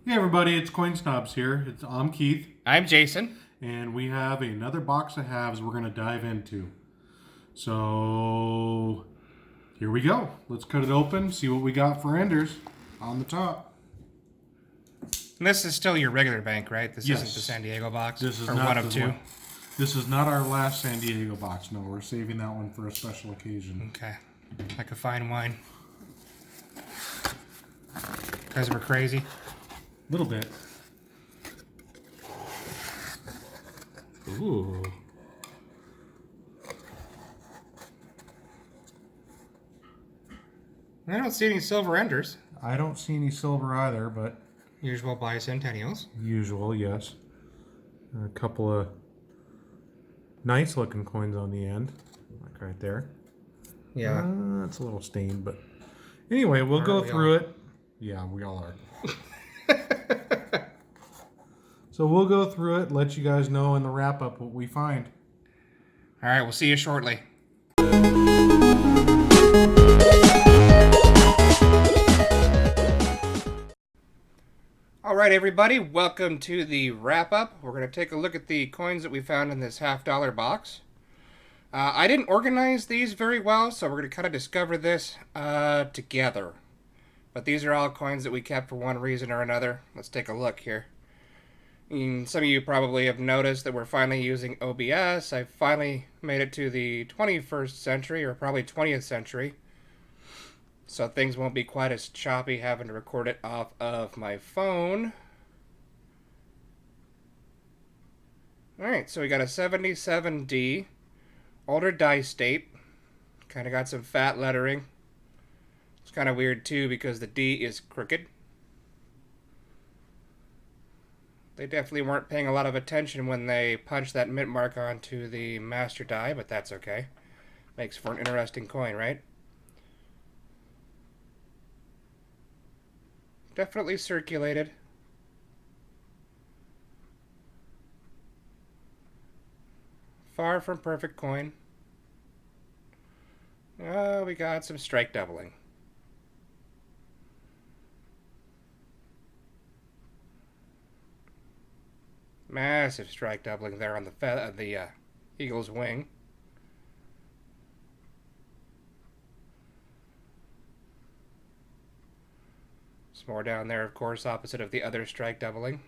Hey everybody, it's Coin Snobz here. I'm Keith, I'm Jason. and we have another box of halves we're going to dive into. So here we go. Let's cut it open, see what we got for enders on the top. And this is still your regular bank, right? This Yes. isn't the San Diego box? This is or not one of the two? one. This is not our last San Diego box. No, we're saving that one for a special occasion. Okay. Like a fine wine. Because we're crazy. A little bit. Ooh. I don't see any silver enders. I don't see any silver either, but Usual bicentennials. usual, yes. A couple of nice looking coins on the end, like right there. Yeah. It's a little stained, but anyway, we'll go through it. Yeah, we all are. So we'll go through it, let you guys know in the wrap up what we find. All right, we'll see you shortly. All right, everybody, welcome to the wrap up. We're going to take a look at the coins that we found in this $50 box. I didn't organize these very well, so we're going to kind of discover this together. But these are all coins that we kept for one reason or another. Let's take a look here. And some of you probably have noticed that we're finally using OBS. I finally made it to the 21st century, or probably 20th century. So things won't be quite as choppy having to record it off of my phone. Alright, so we got a 77D. Older dice date. Kind of got some fat lettering. It's kind of weird too because the D is crooked. They definitely weren't paying a lot of attention when they punched that mint mark onto the master die, but that's okay. Makes for an interesting coin, right? Definitely circulated. Far from perfect coin. Oh, we got some strike doubling. Massive strike doubling there on the eagle's wing. Some more down there, of course, opposite of the other strike doubling.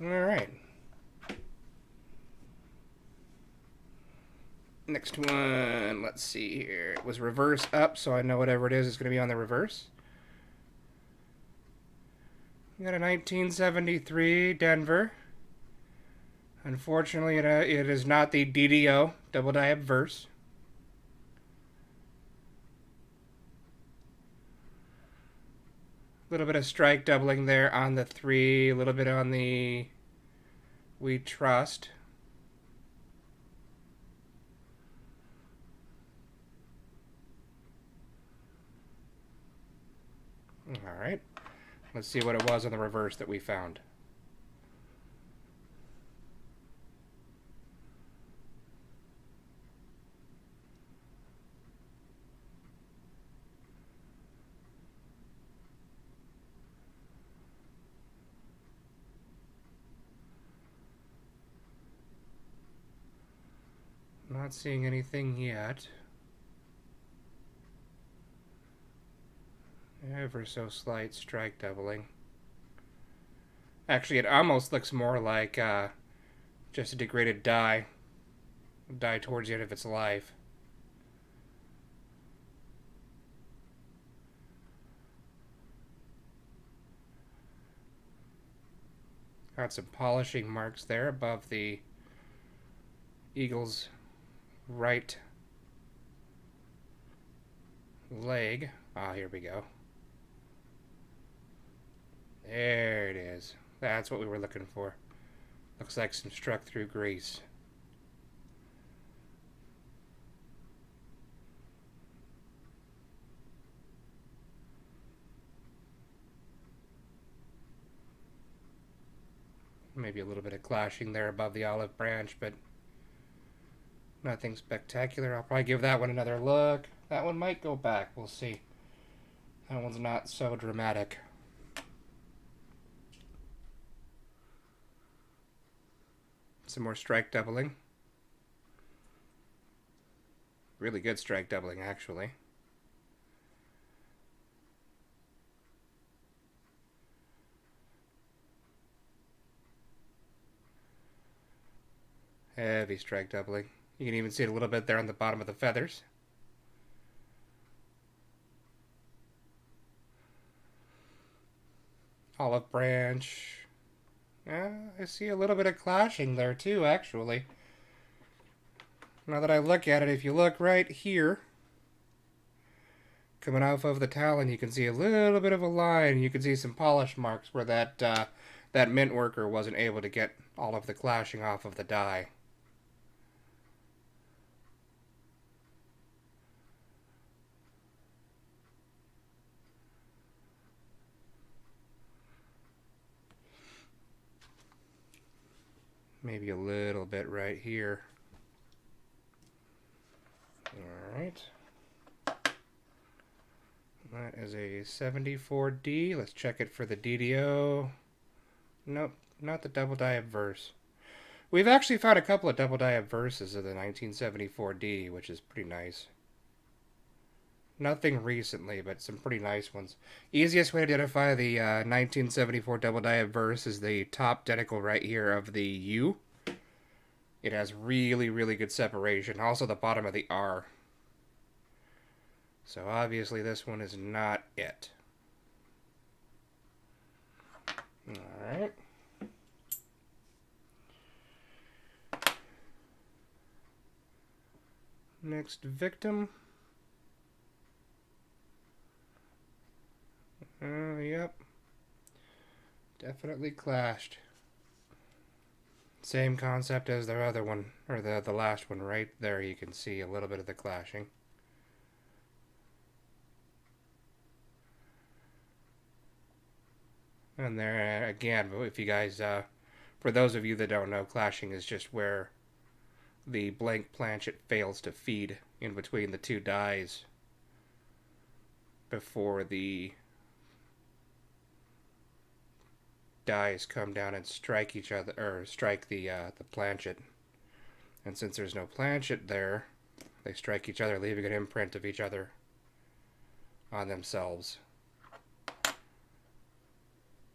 Alright. Next one, let's see here. It was reverse up, so I know whatever it is going to be on the reverse. We got a 1973 Denver. Unfortunately, it is not the DDO, double die obverse. A little bit of strike doubling there on the 3, a little bit on the We Trust. Alright. Let's see what it was on the reverse that we found. Not seeing anything yet. Ever so slight strike doubling. Actually, it almost looks more like just a degraded die. Die towards the end of its life. Got some polishing marks there above the eagle's right leg. Ah, here we go. There it is. That's what we were looking for. Looks like some struck through grease. Maybe a little bit of clashing there above the olive branch, but nothing spectacular. I'll probably give that one another look. That one might go back. We'll see. That one's not so dramatic. Some more strike doubling. Really good strike doubling, actually. Heavy strike doubling. You can even see it a little bit there on the bottom of the feathers. Olive branch. I see a little bit of clashing there too, actually. Now that I look at it, if you look right here, coming off of the talon, you can see a little bit of a line. You can see some polish marks where that mint worker wasn't able to get all of the clashing off of the die. Maybe a little bit right here. Alright. That is a 74D. Let's check it for the DDO. Nope, not the double die obverse. We've actually found a couple of double die obverses of the 1974D, which is pretty nice. Nothing recently, but some pretty nice ones. Easiest way to identify the 1974 double die obverse is the top denticle right here of the U. It has really, really good separation. Also the bottom of the R. So obviously this one is not it. Alright. Next victim. Yep. Definitely clashed. Same concept as their other one, or the last one right there. You can see a little bit of the clashing. And there, again, if you guys, for those of you that don't know, clashing is just where the blank planchet fails to feed in between the two dies before the dies come down and strike each other, or strike the planchet. And since there's no planchet there, they strike each other, leaving an imprint of each other on themselves.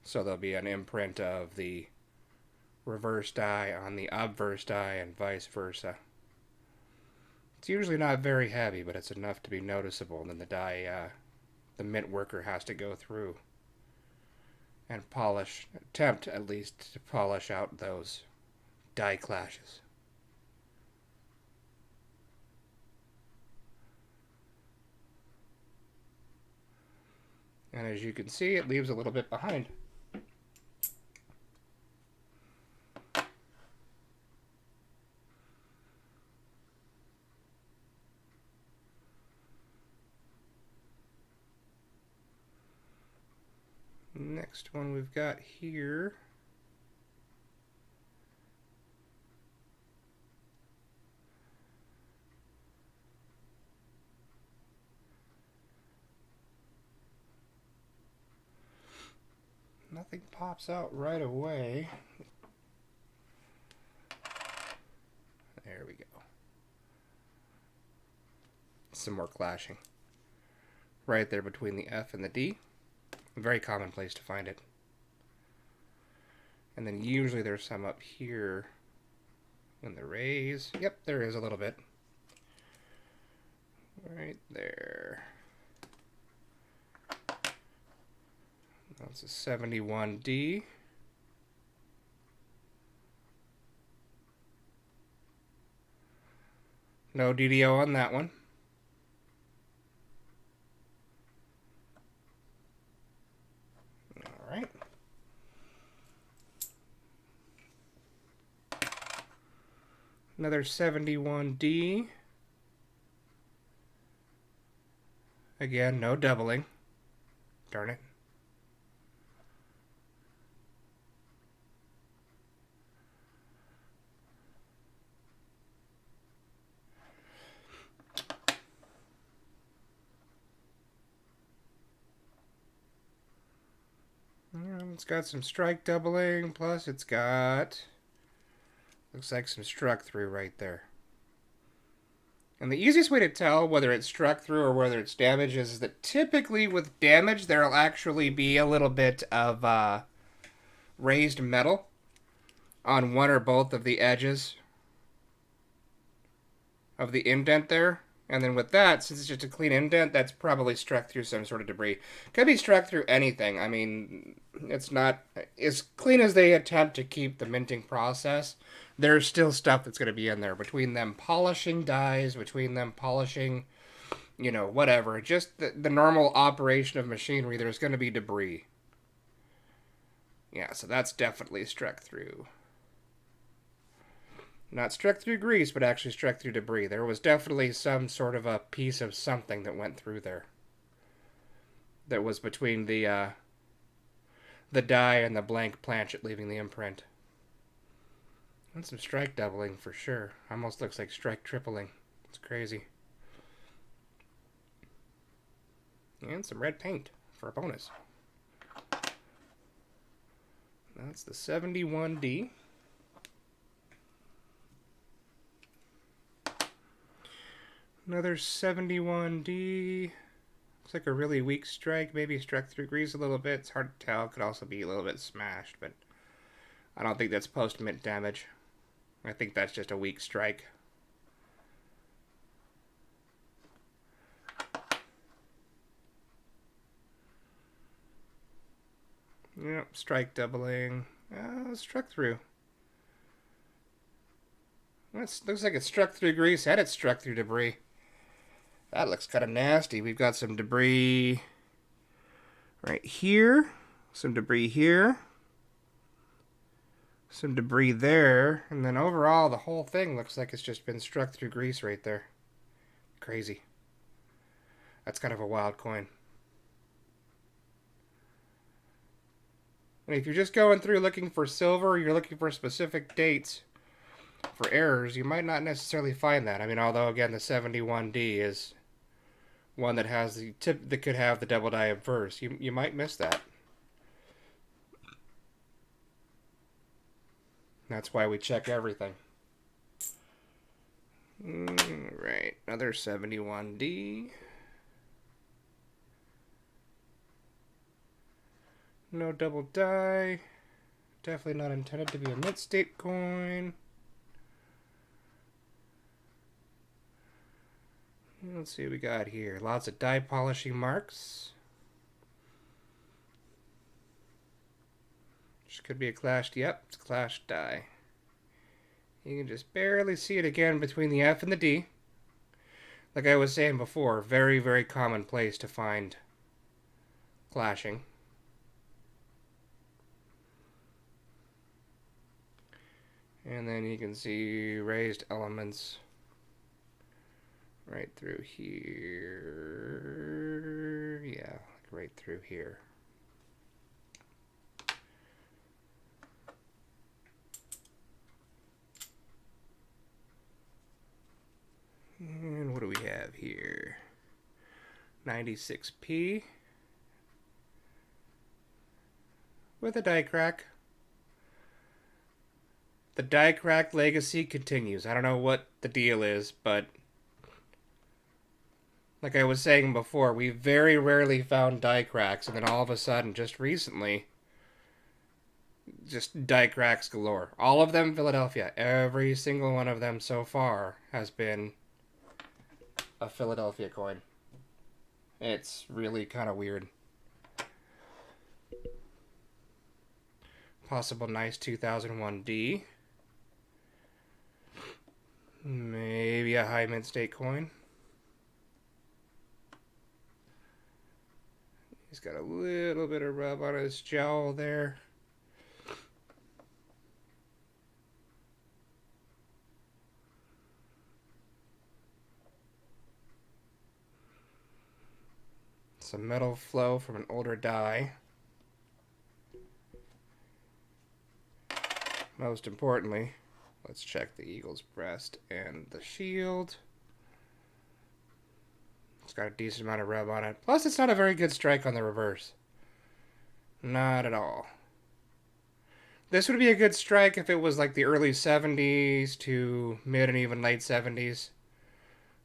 So there'll be an imprint of the reverse die on the obverse die and vice versa. It's usually not very heavy, but it's enough to be noticeable, and then the die, the mint worker has to go through and polish, attempt at least to polish out those die clashes. And as you can see, it leaves a little bit behind. Next one we've got here. Nothing pops out right away. There we go. Some more clashing. Right there between the F and the D. A very common place to find it. And then usually there's some up here in the rays. Yep, there is a little bit. Right there. That's a 71D. No DDO on that one. All right. Another 71D. Again, no doubling. Darn it. It's got some strike doubling, plus it's got Looks like some struck through right there. And the easiest way to tell whether it's struck through or whether it's damaged is that typically with damage, there'll actually be a little bit of raised metal on one or both of the edges of the indent there. And then with that, since it's just a clean indent, that's probably struck through some sort of debris. Could be struck through anything. I mean, it's not as clean as they attempt to keep the minting process. There's still stuff that's going to be in there. Between them polishing dies, between them polishing, whatever. Just the normal operation of machinery, there's going to be debris. Yeah, so that's definitely struck through. Not struck through grease, but actually struck through debris. There was definitely some sort of a piece of something that went through there. That was between the die and the blank planchet leaving the imprint. And some strike doubling for sure. Almost looks like strike tripling. It's crazy. And some red paint for a bonus. That's the 71D. Another 71D. Looks like a really weak strike. Maybe struck through grease a little bit. It's hard to tell. Could also be a little bit smashed, but I don't think that's post-mint damage. I think that's just a weak strike. Yep, strike doubling. Struck through. Looks like it struck through grease and it struck through debris. That looks kind of nasty. We've got some debris right here. Some debris here. Some debris there. And then overall, the whole thing looks like it's just been struck through grease right there. Crazy. That's kind of a wild coin. And if you're just going through looking for silver, you're looking for specific dates for errors, you might not necessarily find that. I mean, although again, the 71D is one that has the tip that could have the double die obverse. You might miss that. That's why we check everything. Right, another 71D. No double die. Definitely not intended to be a mint state coin. Let's see what we got here. Lots of die polishing marks. Which could be a clashed. Yep, it's a clashed die. You can just barely see it again between the F and the D. Like I was saying before, very, very common place to find clashing. And then you can see raised elements right through here. Yeah, like right through here. And what do we have here? 96p with a die crack. The die crack legacy continues. I don't know what the deal is, but like I was saying before, we very rarely found die cracks, and then all of a sudden, just recently, just die cracks galore. All of them Philadelphia. Every single one of them so far has been a Philadelphia coin. It's really kind of weird. Possible nice 2001D. Maybe a high mint state coin. He's got a little bit of rub on his jowl there. Some metal flow from an older die. Most importantly, let's check the eagle's breast and the shield. It's got a decent amount of rub on it. Plus, it's not a very good strike on the reverse. Not at all. This would be a good strike if it was like the early 70s to mid and even late 70s.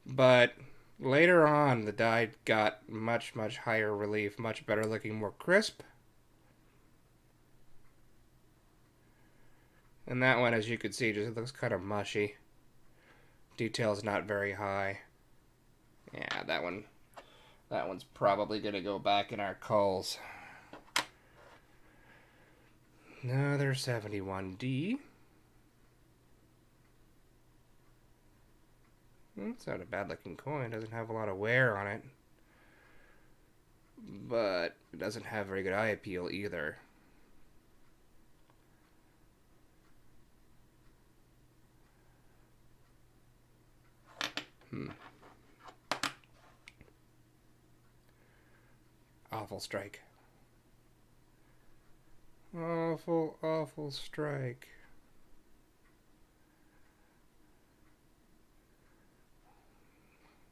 But later on, the die got much, much higher relief, much better looking, more crisp. And that one, as you can see, just looks kind of mushy. Detail's not very high. Yeah, that one's probably going to go back in our culls. Another 71D. It's not a bad looking coin. Doesn't have a lot of wear on it. But it doesn't have very good eye appeal either. Awful strike. Awful, awful strike.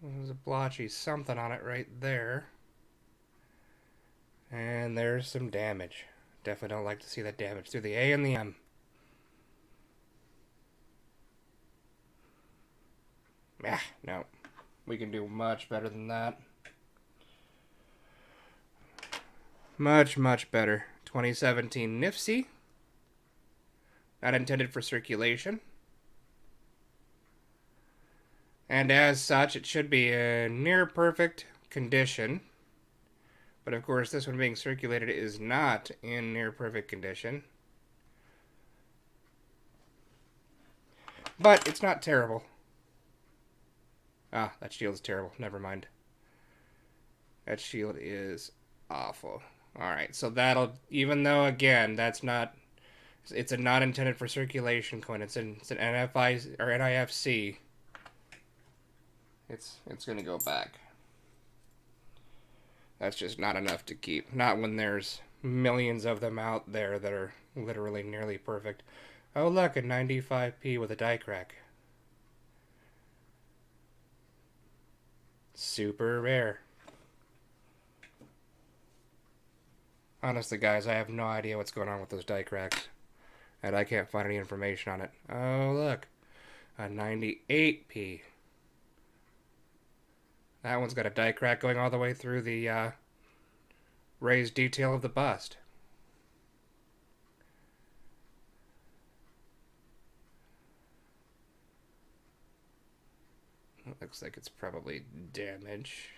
There's a blotchy something on it right there. And there's some damage. Definitely don't like to see that damage through the A and the M. No. We can do much better than that. Much, much better. 2017 Nifty. Not intended for circulation. And as such, it should be in near perfect condition. But of course, this one being circulated is not in near perfect condition. But it's not terrible. Ah, that shield is terrible. Never mind. That shield is awful. Alright, so that'll, even though, again, that's not, it's a not intended for circulation coin. It's an NFI, or NIFC. It's going to go back. That's just not enough to keep. Not when there's millions of them out there that are literally nearly perfect. Oh, look, a 95p with a die crack. Super rare. Honestly, guys, I have no idea what's going on with those die cracks. And I can't find any information on it. Oh, look. A 98p. That one's got a die crack going all the way through the raised detail of the bust. It looks like it's probably damage.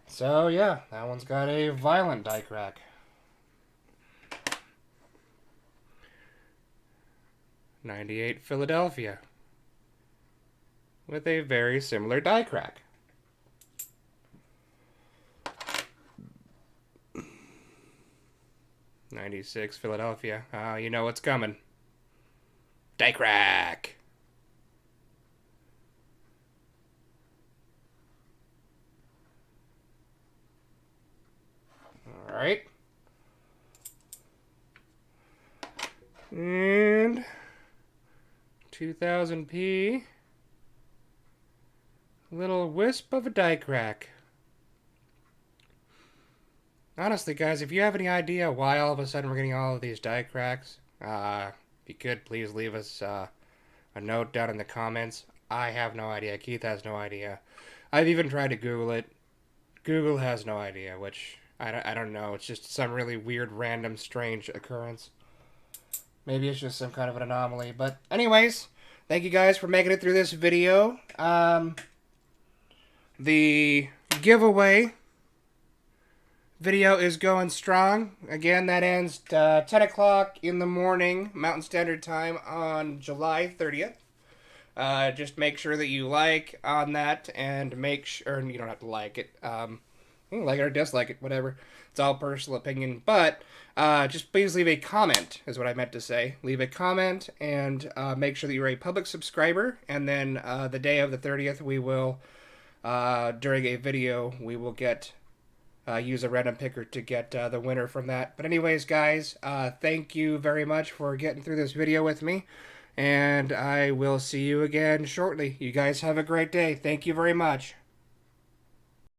So, yeah, that one's got a violent die crack. '98 Philadelphia. With a very similar die crack. '96 Philadelphia. You know what's coming. Die crack! Alright. And 2000p. Little wisp of a die crack. Honestly, guys, if you have any idea why all of a sudden we're getting all of these die cracks, if you could, please leave us a note down in the comments. I have no idea. Keith has no idea. I've even tried to Google it. Google has no idea, which I don't know. It's just some really weird, random, strange occurrence. Maybe it's just some kind of an anomaly. But anyways, thank you guys for making it through this video. The giveaway video is going strong. Again, that ends 10 o'clock in the morning, Mountain Standard Time on July 30th. Just make sure that you like on that, and make sure, you don't have to like it. You can like it or dislike it, whatever. It's all personal opinion. But just please leave a comment, is what I meant to say. Leave a comment, and make sure that you're a public subscriber. And then the day of the 30th, we will, during a video, we will get... use a random picker to get the winner from that. But anyways, guys, thank you very much for getting through this video with me. And I will see you again shortly. You guys have a great day. Thank you very much.